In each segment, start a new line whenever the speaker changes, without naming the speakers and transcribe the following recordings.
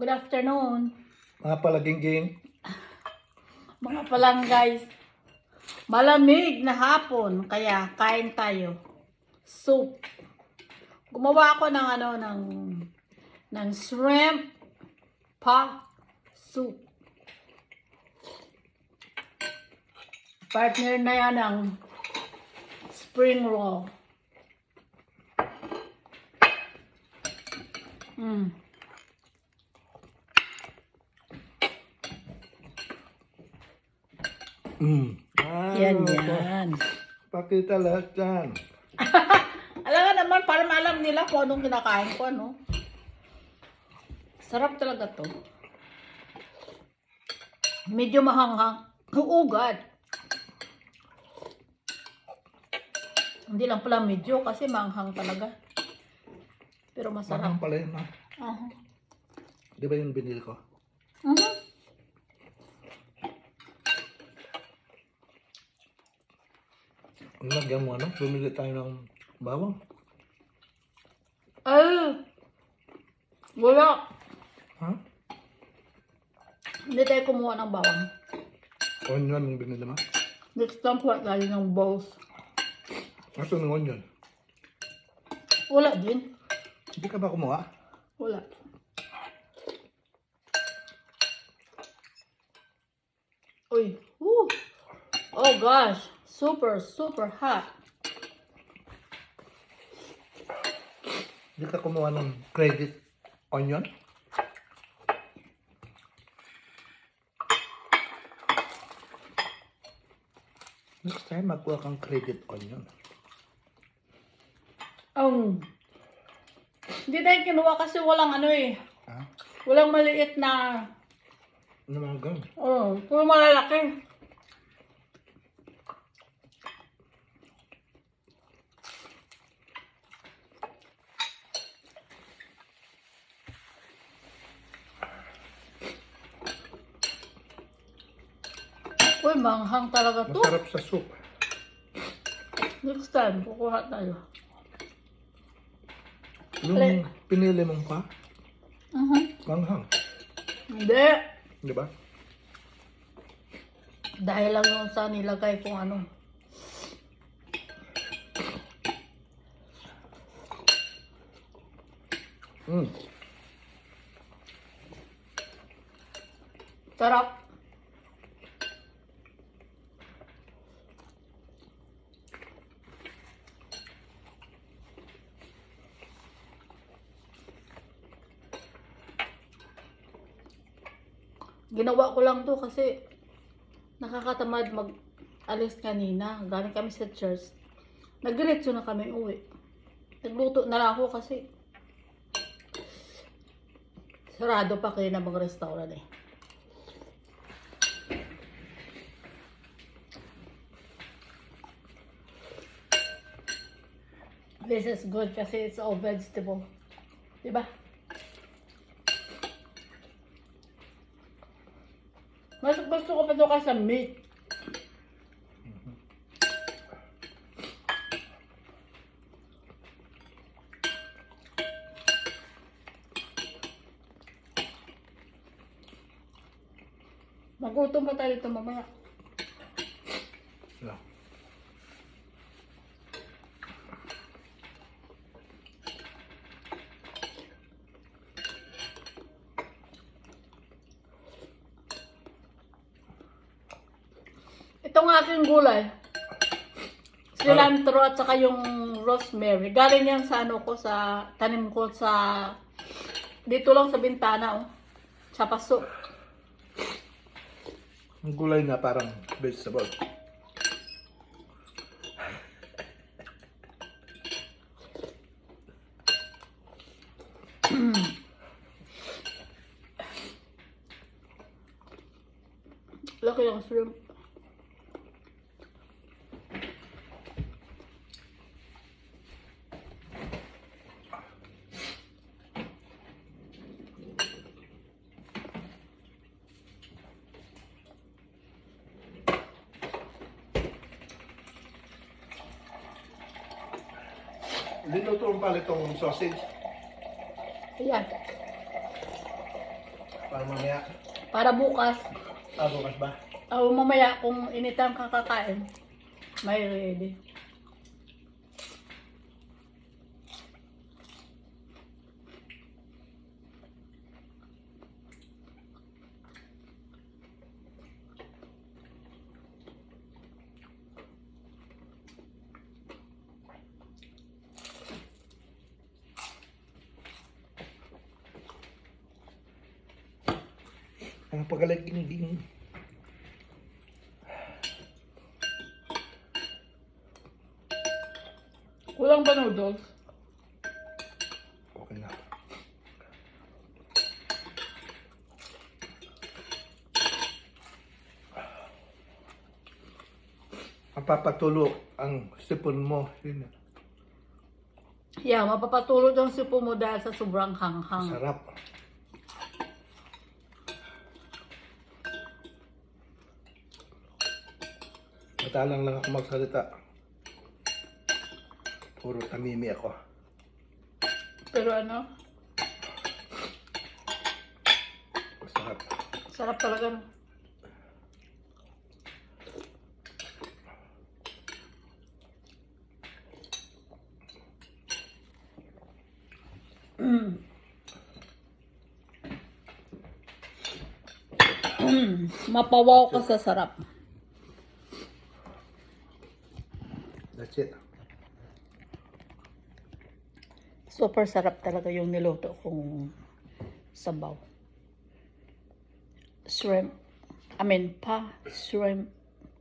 Good afternoon.
Mga palagingging.
Mga palang guys. Malamig na hapon, kaya kain tayo. Soup. Gumawa ako ng ng shrimp pa soup. Partner na yan ng spring roll. Yan.
Pakita lahat yan.
Alam nga naman, para maalam nila kung anong kinakain ko, ano. Sarap talaga to. Medyo mahanghang. Uugad. Hindi lang pala medyo kasi mahanghang talaga. Pero masarap.
Parang pala yun, ha? Di ba yung binili ko? Lagyan mo, bumili tayo ng bawang.
Ay! Wala.
Ha?
Hindi tayo kumuha ng bawang.
Onion yung binili mo?
Next time kuha tayo ng balls.
Aso ng onion?
Wala din.
Hindi ka ba kumuha?
Wala. Uy. Woo. Oh gosh. Super hot.
Hindi ka kumuha ng credit onion? Next time, magkuha kang credit onion.
Hindi tayo kinuha kasi walang ano eh.
Ha?
Walang maliit na...
Ano mga ganun?
Puro malalaki. Uy, manghang talaga to.
Masarap sa soup.
Next time, kukuha tayo.
Yung pinili mong pa, manghang.
Hindi.
Di ba?
Dahil lang yung sa nilagay kung ano. Sarap. Ginawa ko lang to kasi nakakatamad mag-alis kanina. Galing kami sa church. Nagdiretso na kami uwi. Nagluto na lang ako kasi sarado pa kayo na mga restaurant eh. This is good kasi it's all vegetable. Diba? Mas gusto ko pa ito kasi sa meat. Magutom pa tayo dito mamaya.
Yeah.
Itong aking gulay, cilantro at saka yung rosemary. Galing yan sa ano ko, sa tanim ko sa dito lang sa bintana, oh. Sa paso.
Ang gulay na parang vegetable.
Laki yung shrimp.
Linuto pala itong sausage.
Ayan.
Para mamaya.
Para bukas.
Bukas ba?
O mamaya kung anytime kang kakain, may ready.
Ang pagkalaging-ding.
Kulang ba noodles?
Okay na. Mapapatulo ang sipon mo. Yun.
Yeah, mapapatulog ang sipo mo dahil sa sobrang hanghang.
Sarap. Matalang lang ako magsalita. Puro tamimi ako.
Pero ano,
Sarap.
sarap talaga. No? Mapawaw ka sa sarap.
That's it.
Super sarap talaga yung niluto kong sabaw. Shrimp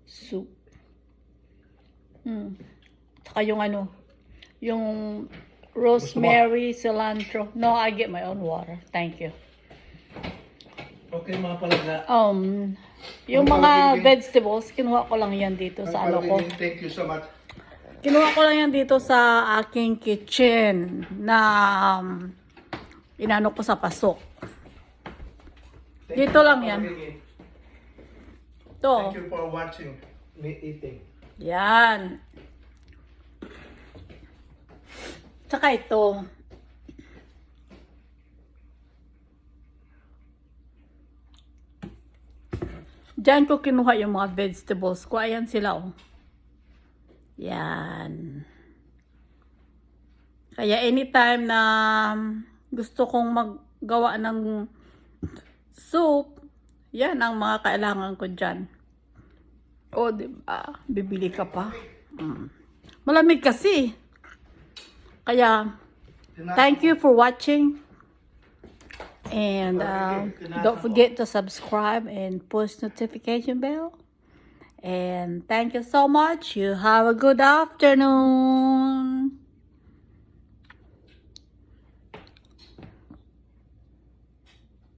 soup. Tsaka yung ano, yung rosemary, cilantro. No, I get my own water. Thank you.
Okay mga palaga.
Yung mga vegetables, kinuha ko lang yan dito sa ano ko.
Thank you so much.
Kinuha ko lang yan dito sa aking kitchen na inano ko sa pasok. Dito lang yan. To.
Thank you for watching me eating.
Yan. Tsaka ito. Diyan ko kinuha yung mga vegetables ko. Ayan sila, oh. Yan. Kaya anytime na gusto kong maggawa ng soup, yan ang mga kailangan ko dyan. O, diba? Bibili ka pa. Malamig kasi. Kaya, thank you for watching. And don't forget to subscribe and push notification bell. And thank you so much. You have a good afternoon.